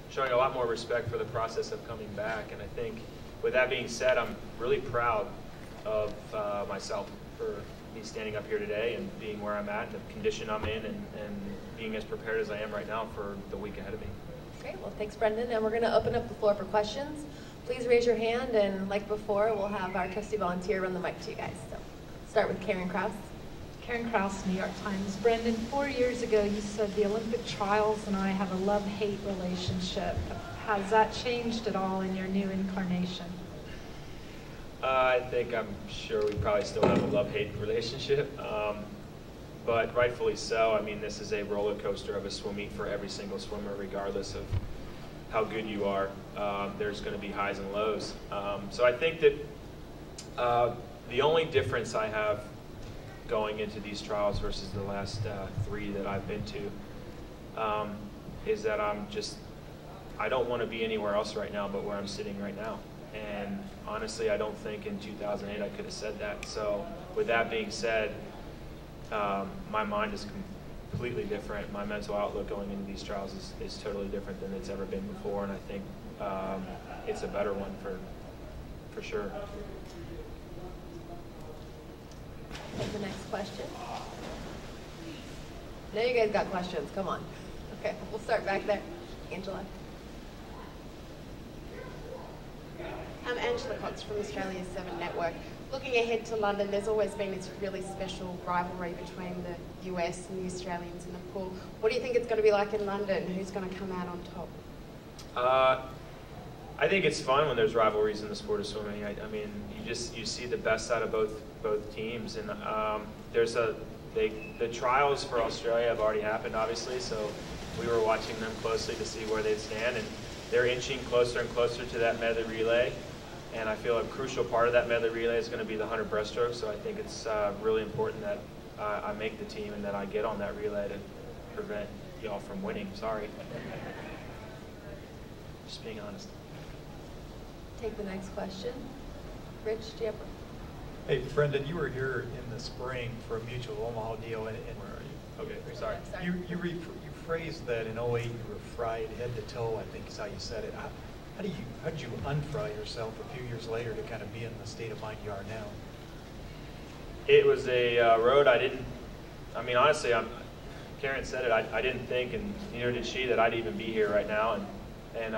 showing a lot more respect for the process of coming back. And I think with that being said, I'm really proud of myself for me standing up here today and being where I'm at, the condition I'm in, and being as prepared as I am right now for the week ahead of me. Great. Well, thanks, Brendan. And we're going to open up the floor for questions. Please raise your hand, and like before, we'll have our trusty volunteer run the mic to you guys. So start with Karen Krause. Karen Krause, New York Times. Brendan, 4 years ago you said the Olympic trials and I have a love-hate relationship. Has that changed at all in your new incarnation? I'm sure we probably still have a love-hate relationship, but rightfully so. I mean, this is a roller coaster of a swim meet for every single swimmer, regardless of how good you are. There's going to be highs and lows. So I think that the only difference I have going into these trials versus the last 3 that I've been to is that I don't want to be anywhere else right now but where I'm sitting right now. And honestly, I don't think in 2008 I could have said that. So with that being said, my mind is completely different. My mental outlook going into these trials is totally different than it's ever been before, and I think it's a better one for sure. The next question. Now you guys got questions. Come on. Okay, we'll start back there. Angela. I'm Angela Cox from Australia's 7 Network. Looking ahead to London, there's always been this really special rivalry between the US and the Australians in the pool. What do you think it's going to be like in London? Who's going to come out on top? I think it's fun when there's rivalries in the sport of swimming. I mean, you see the best out of both teams, and the trials for Australia have already happened, obviously. So we were watching them closely to see where they'd stand, and they're inching closer and closer to that medley relay. And I feel a crucial part of that medley relay is going to be the 100 breaststroke. So I think it's really important that I make the team and that I get on that relay to prevent y'all from winning. Sorry. Just being honest. Take the next question. Rich, do you have Hey, Brendan, you were here in the spring for a Mutual Omaha deal. And where are you? Okay, sorry. You phrased that in '08 you were fried head to toe, I think is how you said it. How did you unfry yourself a few years later to kind of be in the state of mind you are now? It was a road honestly, Karen said it, I didn't think, and neither did she, that I'd even be here right now. And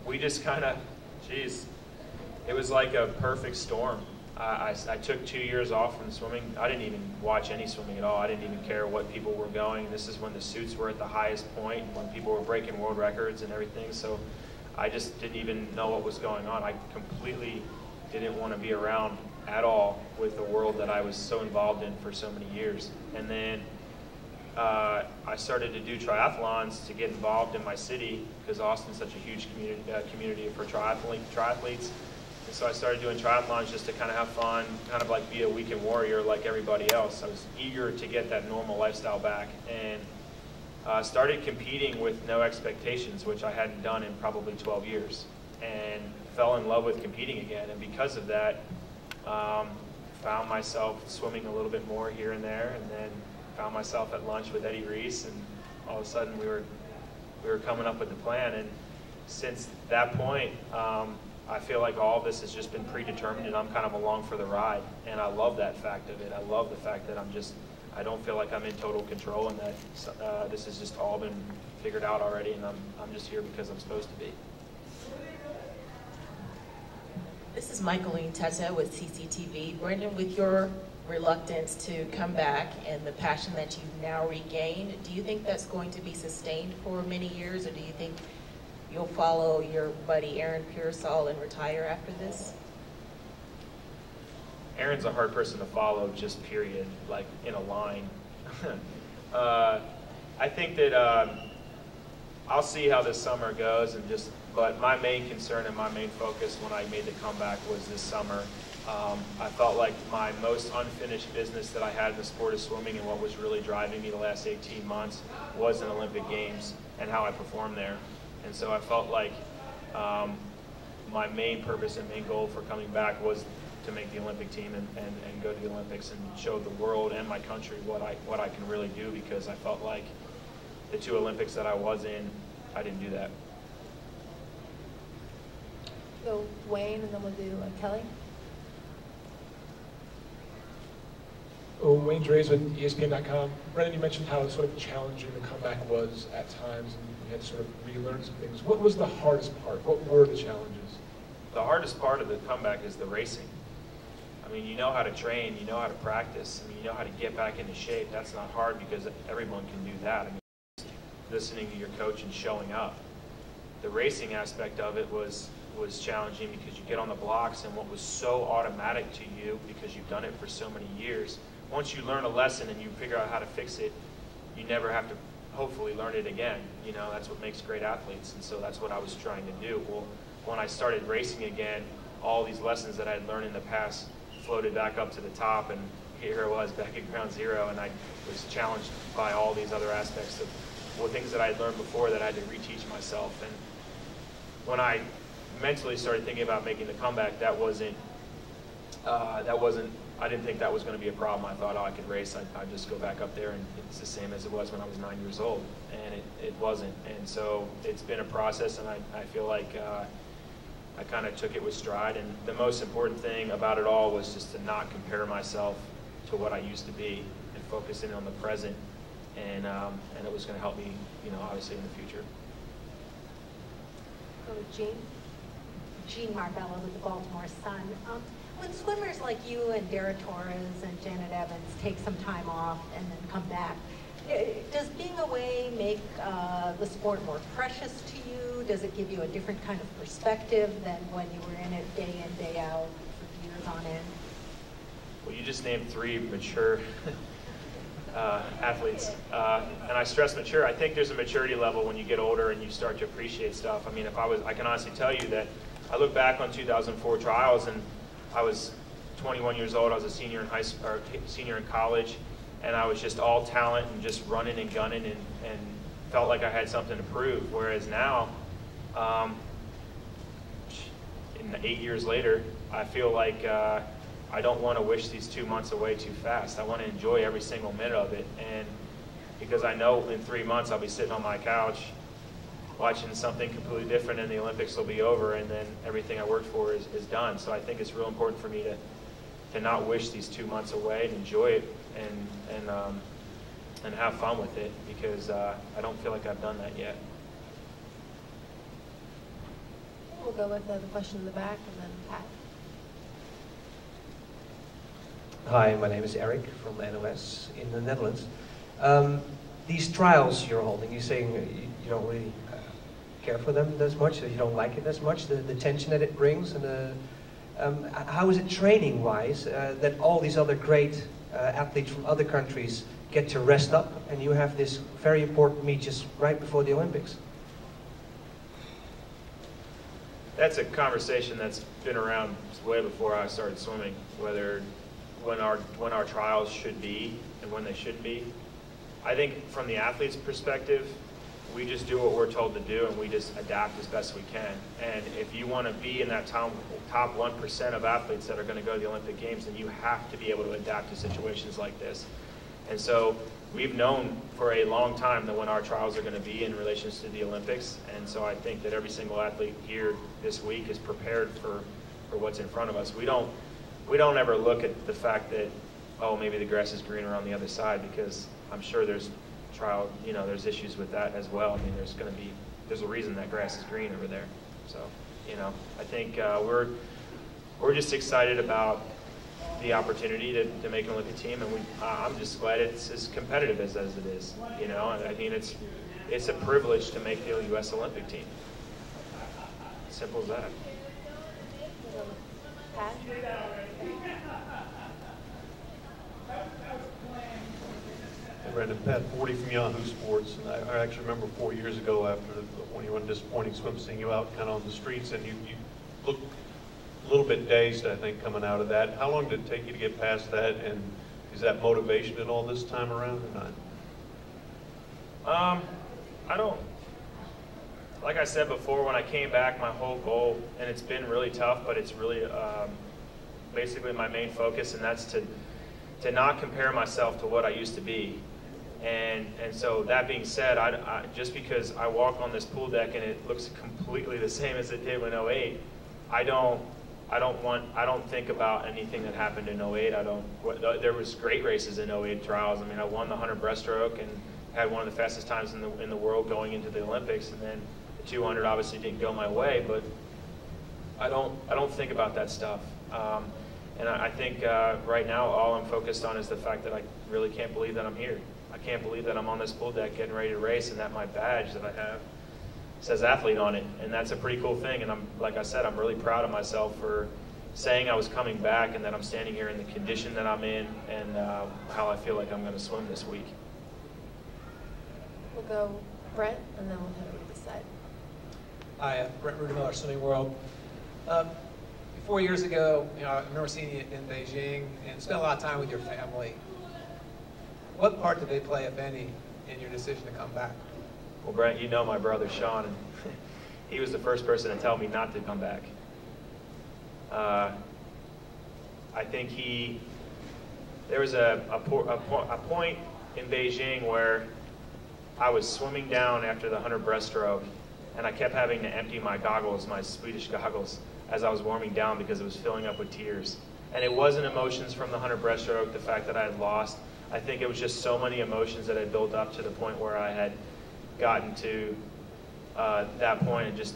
we just kind of, it was like a perfect storm. I took 2 years off from swimming. I didn't even watch any swimming at all. I didn't even care what people were going. This is when the suits were at the highest point, when people were breaking world records and everything. So I just didn't even know what was going on. I completely didn't want to be around at all with the world that I was so involved in for so many years. And then I started to do triathlons to get involved in my city because Austin's such a huge community for triathletes. And so I started doing triathlons just to kind of have fun, kind of like be a weekend warrior like everybody else. I was eager to get that normal lifestyle back, and started competing with no expectations, which I hadn't done in probably 12 years, and fell in love with competing again. And because of that, found myself swimming a little bit more here and there, and then found myself at lunch with Eddie Reese, and all of a sudden we were coming up with the plan. And since that point, I feel like all of this has just been predetermined, and I'm kind of along for the ride. And I love that fact of it. I love the fact that I don't feel like I'm in total control, and that this has just all been figured out already, and I'm just here because I'm supposed to be. This is Michaeline Tessa with CCTV. Brendan, with your reluctance to come back and the passion that you've now regained, do you think that's going to be sustained for many years, or do you think you'll follow your buddy Aaron Pearsall and retire after this? Aaron's a hard person to follow, just period, like in a line. I think that I'll see how this summer goes, but my main concern and my main focus when I made the comeback was this summer. I felt like my most unfinished business that I had in the sport of swimming, and what was really driving me the last 18 months, was in Olympic Games and how I performed there. And so I felt like my main purpose and main goal for coming back was to make the Olympic team and go to the Olympics and show the world and my country what I can really do, because I felt like the 2 Olympics that I was in, I didn't do that. So Wayne, and then we'll do Kelly. Oh, Wayne Drees with ESPN.com. Brendan, you mentioned how sort of challenging the comeback was at times, and you had to sort of relearn some things. What was the hardest part? What were the challenges? The hardest part of the comeback is the racing. I mean, you know how to train, you know how to practice, I mean, you know how to get back into shape. That's not hard because everyone can do that. I mean, listening to your coach and showing up. The racing aspect of it was challenging because you get on the blocks, and what was so automatic to you because you've done it for so many years, once you learn a lesson and you figure out how to fix it, you never have to hopefully learn it again. You know, that's what makes great athletes, and so that's what I was trying to do. Well, when I started racing again, all these lessons that I had learned in the past floated back up to the top, and here I was back at ground zero, and I was challenged by all these other aspects of things that I had learned before that I had to reteach myself. And when I mentally started thinking about making the comeback, I didn't think that was going to be a problem. I thought, oh, I could race. I'd just go back up there, and it's the same as it was when I was 9 years old, and it wasn't. And so it's been a process, and I feel like I kind of took it with stride. And the most important thing about it all was just to not compare myself to what I used to be and focus in on the present, and it was going to help me, you know, obviously in the future. Go with Jean. Jean Marbella with the Baltimore Sun. When swimmers like you and Dara Torres and Janet Evans take some time off and then come back, does being away make the sport more precious to you? Does it give you a different kind of perspective than when you were in it day in, day out for years on end? Well, you just named three mature athletes, and I stress mature. I think there's a maturity level when you get older and you start to appreciate stuff. I mean, I can honestly tell you that I look back on 2004 trials, and I was 21 years old. I was a senior in senior in college, and I was just all talent and just running and gunning, and felt like I had something to prove. Whereas now, 8 years later, I feel like I don't want to wish these 2 months away too fast. I want to enjoy every single minute of it, and because I know in 3 months I'll be sitting on my couch watching something completely different, and the Olympics will be over, and then everything I worked for is done. So I think it's real important for me to not wish these 2 months away and enjoy it and have fun with it, because I don't feel like I've done that yet. We'll go with the question in the back, and then Pat. Hi, my name is Eric from NOS in the Netherlands. These trials you're holding, you're saying you don't really care for them as much, you don't like it as much, the tension that it brings, and how is it training-wise that all these other great athletes from other countries get to rest up, and you have this very important meet just right before the Olympics? That's a conversation that's been around way before I started swimming, when our trials should be and when they shouldn't be. I think from the athlete's perspective, we just do what we're told to do, and we just adapt as best we can. And if you want to be in that top 1% of athletes that are going to go to the Olympic Games, then you have to be able to adapt to situations like this. And so we've known for a long time that when our trials are going to be in relation to the Olympics, and so I think that every single athlete here this week is prepared for what's in front of us. We don't ever look at the fact that, oh, maybe the grass is greener on the other side, because I'm sure there's there's issues with that as well. I mean, there's a reason that grass is green over there. So, I think we're just excited about the opportunity to make an Olympic team, and I'm just glad it's as competitive as it is. I mean, it's a privilege to make the U.S. Olympic team. Simple as that. Pat? Brendan, Pat Forty from Yahoo Sports, and I actually remember 4 years ago after when you won a disappointing swim, seeing you out kind of on the streets, and you looked a little bit dazed, I think, coming out of that. How long did it take you to get past that, and is that motivation at all this time around or not? I don't. Like I said before, when I came back, my whole goal, and it's been really tough, but it's really basically my main focus, and that's to not compare myself to what I used to be. And so that being said, just because I walk on this pool deck and it looks completely the same as it did in '08, I don't think about anything that happened in '08. There was great races in '08 trials. I mean, I won the 100 breaststroke and had one of the fastest times in the world going into the Olympics, and then the 200 obviously didn't go my way, but I don't think about that stuff. And I think right now all I'm focused on is the fact that I really can't believe that I'm here. I can't believe that I'm on this pool deck getting ready to race, and that my badge that I have says athlete on it, and that's a pretty cool thing. And like I said, I'm really proud of myself for saying I was coming back, and that I'm standing here in the condition that I'm in, and how I feel like I'm going to swim this week. We'll go Brent, and then we'll head over to this side. Hi, Brent Rudemiller, Swimming World. 4 years ago, I remember seeing you in Beijing and spent a lot of time with your family. What part did they play, if any, in your decision to come back? Well, Brent, you know my brother Sean, and he was the first person to tell me not to come back. I think there was a point in Beijing where I was swimming down after the 100 breaststroke, and I kept having to empty my goggles, my Swedish goggles, as I was warming down because it was filling up with tears. And it wasn't emotions from the 100 breaststroke, the fact that I had lost. I think it was just so many emotions that had built up to the point where I had gotten to that point and just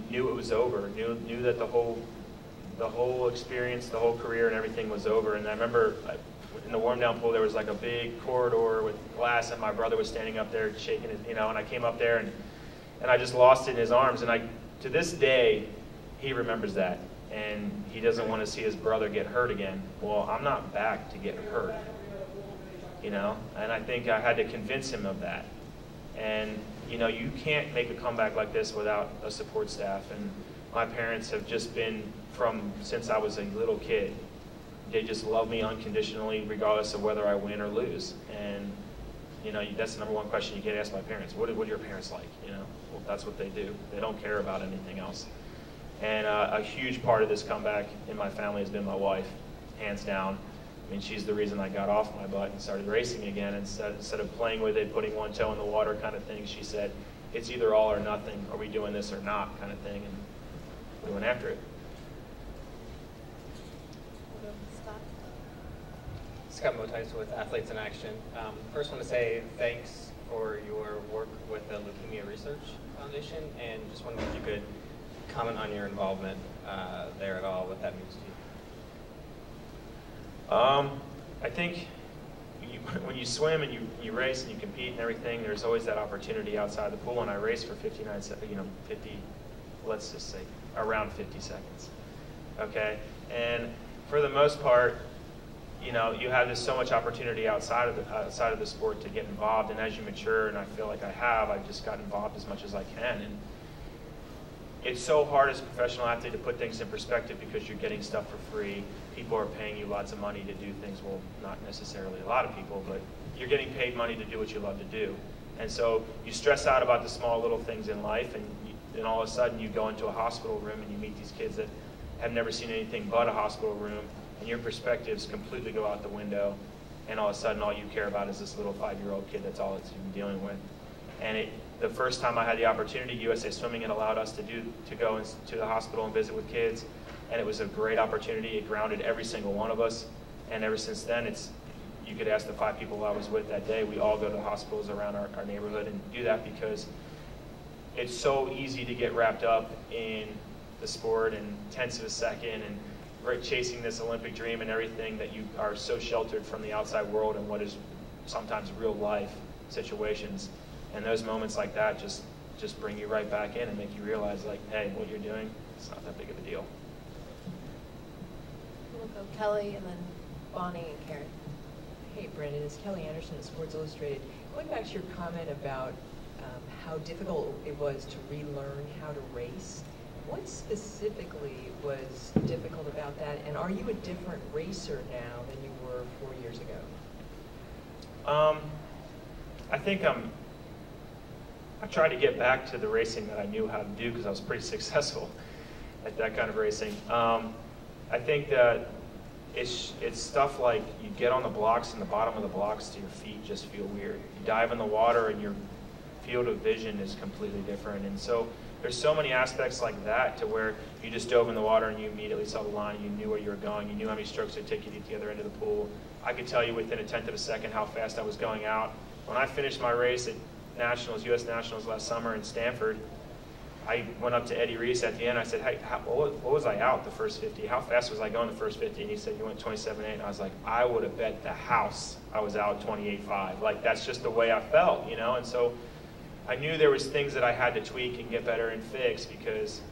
knew it was over, knew that the whole experience, the whole career and everything was over. And I remember in the warm down pool there was like a big corridor with glass, and my brother was standing up there shaking his, and I came up there and I just lost it in his arms. And to this day, he remembers that, and he doesn't want to see his brother get hurt again. Well, I'm not back to get hurt, and I think I had to convince him of that. And you can't make a comeback like this without a support staff, and my parents have just been, since I was a little kid, they just love me unconditionally regardless of whether I win or lose. And that's the number one question you can't ask my parents. What are your parents like? Well, that's what they do. They don't care about anything else. And a huge part of this comeback in my family has been my wife, hands down. I mean, she's the reason I got off my butt and started racing again. Instead of playing with it, putting one toe in the water kind of thing, she said, it's either all or nothing. Are we doing this or not kind of thing? And we went after it. Scott Motice with Athletes in Action. First, want to say thanks for your work with the Leukemia Research Foundation, and just wondering if you could comment on your involvement there at all, what that means to you. I think when you swim and you race and you compete and everything, there's always that opportunity outside the pool, and I raced for 59 seconds, 50, let's just say around 50 seconds, okay? And for the most part, you have so much opportunity outside of the sport to get involved, and as you mature, and I feel like I've just got involved as much as I can. And it's so hard as a professional athlete to put things in perspective because you're getting stuff for free. People are paying you lots of money to do things. Well, not necessarily a lot of people, but you're getting paid money to do what you love to do. And so you stress out about the small little things in life, and all of a sudden you go into a hospital room and you meet these kids that have never seen anything but a hospital room, and your perspectives completely go out the window, and all of a sudden all you care about is this little 5-year-old kid. That's all it's even dealing with. And the first time I had the opportunity, USA Swimming had allowed us to go to the hospital and visit with kids, and it was a great opportunity. It grounded every single one of us, and ever since then, you could ask the 5 people I was with that day. We all go to the hospitals around our neighborhood and do that because it's so easy to get wrapped up in the sport and tenths of a second and chasing this Olympic dream and everything, that you are so sheltered from the outside world and what is sometimes real life situations. And those moments like that just bring you right back in and make you realize, like, hey, what you're doing, it's not that big of a deal. We'll go Kelly and then Bonnie and Karen. Hey, Brendan, it's Kelly Anderson at Sports Illustrated. Going back to your comment about how difficult it was to relearn how to race, what specifically was difficult about that? And are you a different racer now than you were 4 years ago? I think I tried to get back to the racing that I knew how to do because I was pretty successful at that kind of racing. I think that it's stuff like you get on the blocks and the bottom of the blocks to your feet just feel weird. You dive in the water and your field of vision is completely different. And so there's so many aspects like that to where you just dove in the water and you immediately saw the line, you knew where you were going, you knew how many strokes it would take you to get to the other end of the pool. I could tell you within a tenth of a second how fast I was going out. When I finished my race at Nationals, U.S. Nationals last summer in Stanford, I went up to Eddie Reese at the end. I said, hey, what was I out the first 50? How fast was I going the first 50? And he said, you went 27.8. And I was like, I would have bet the house I was out 28.5. Like, that's just the way I felt, you know? And so I knew there was things that I had to tweak and get better and fix, because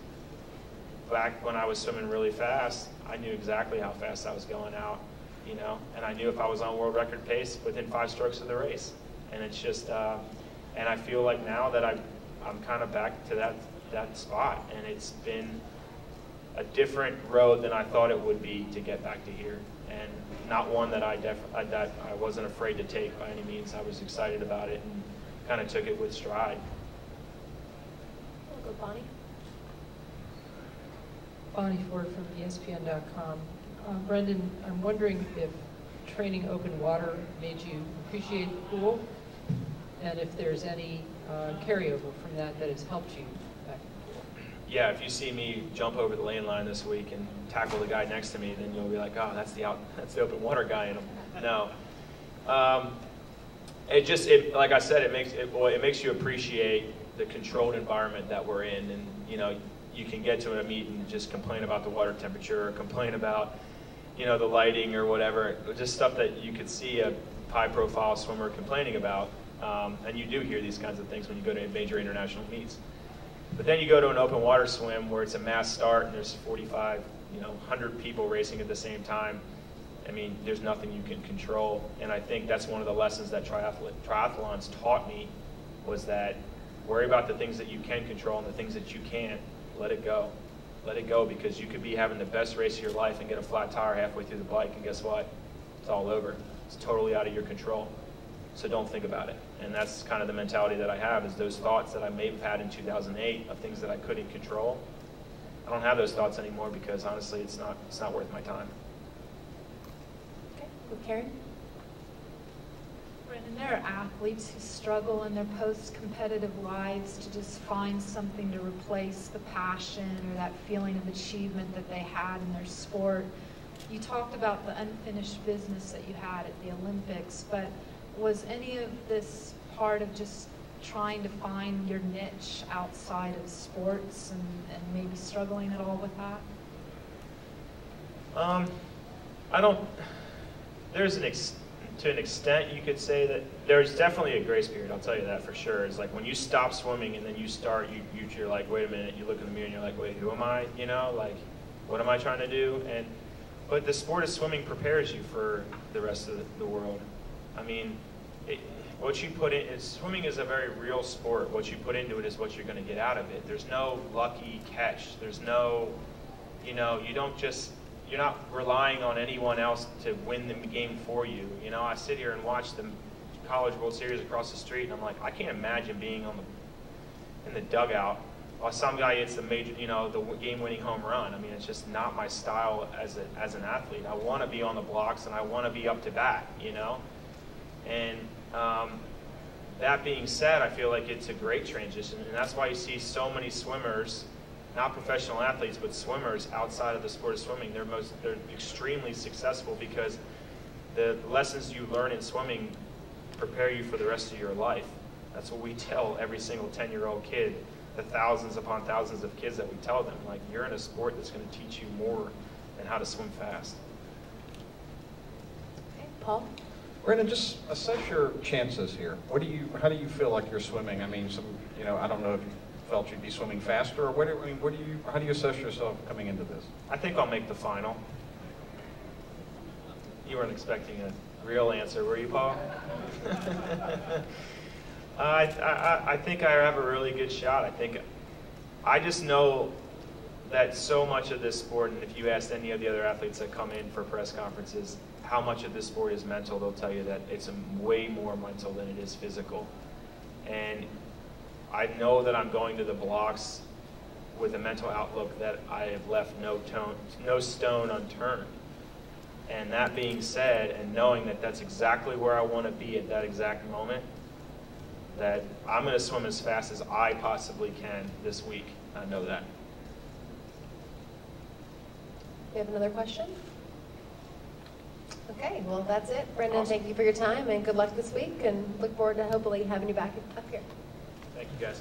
back when I was swimming really fast, I knew exactly how fast I was going out, you know? And I knew if I was on world record pace within 5 strokes of the race. And it's just, and I feel like now that I'm kind of back to that spot, and it's been a different road than I thought it would be to get back to here, and not one that I wasn't afraid to take by any means. I was excited about it and kind of took it with stride. We'll go Bonnie. Bonnie Ford from ESPN.com. Brendan, I'm wondering if training open water made you appreciate the pool, and if there's any carryover from that has helped you back in the pool. Yeah, if you see me jump over the lane line this week and tackle the guy next to me, then you'll be like, oh, that's the open water guy in him. No. Like I said, it makes you appreciate the controlled environment that we're in. And, you know, you can get to a meet and just complain about the water temperature, or complain about, you know, the lighting or whatever, just stuff that you could see a high-profile swimmer complaining about. And you do hear these kinds of things when you go to major international meets. But then you go to an open water swim where it's a mass start and there's 45, 100 people racing at the same time. I mean, there's nothing you can control. And I think that's one of the lessons that triathlons taught me, was that worry about the things that you can control, and the things that you can't, let it go. Let it go, because you could be having the best race of your life and get a flat tire halfway through the bike, and guess what? It's all over. It's totally out of your control. So don't think about it. And that's kind of the mentality that I have, is those thoughts that I may have had in 2008 of things that I couldn't control. I don't have those thoughts anymore, because honestly, it's not worth my time. Okay, with Karen. Brendan, there are athletes who struggle in their post-competitive lives to just find something to replace the passion or that feeling of achievement that they had in their sport. You talked about the unfinished business that you had at the Olympics, but was any of this part of just trying to find your niche outside of sports, and maybe struggling at all with that? To an extent, you could say that there's definitely a grace period. I'll tell you that for sure. It's like when you stop swimming and then you start, you're like, wait a minute. You look in the mirror and you're like, wait, who am I? You know, like, what am I trying to do? But the sport of swimming prepares you for the rest of the world. I mean, what you put in, swimming is a very real sport. What you put into it is what you're going to get out of it. There's no lucky catch. There's no, you're not relying on anyone else to win the game for you. You know, I sit here and watch the College World Series across the street, and I'm like, I can't imagine being in the dugout while some guy hits the major, the game-winning home run. I mean, it's just not my style as an athlete. I want to be on the blocks, and I want to be up to bat, And that being said, I feel like it's a great transition, and that's why you see so many swimmers, not professional athletes, but swimmers outside of the sport of swimming. They're extremely successful, because the lessons you learn in swimming prepare you for the rest of your life. That's what we tell every single 10-year-old kid, the thousands upon thousands of kids that we tell them, like, you're in a sport that's going to teach you more than how to swim fast. Okay, Paul? Brendan, just assess your chances here. How do you feel like you're swimming? I mean, I don't know if you felt you'd be swimming faster, or how do you assess yourself coming into this? I think I'll make the final. You weren't expecting a real answer, were you, Paul? I think I have a really good shot. I just know that so much of this sport, and if you asked any of the other athletes that come in for press conferences, how much of this sport is mental, they'll tell you that it's way more mental than it is physical. And I know that I'm going to the blocks with a mental outlook that I have left no stone unturned. And that being said, and knowing that that's exactly where I want to be at that exact moment, that I'm going to swim as fast as I possibly can this week. I know that. We have another question? Okay, well, that's it. Brendan, awesome. Thank you for your time, and good luck this week, and look forward to hopefully having you back up here. Thank you, guys.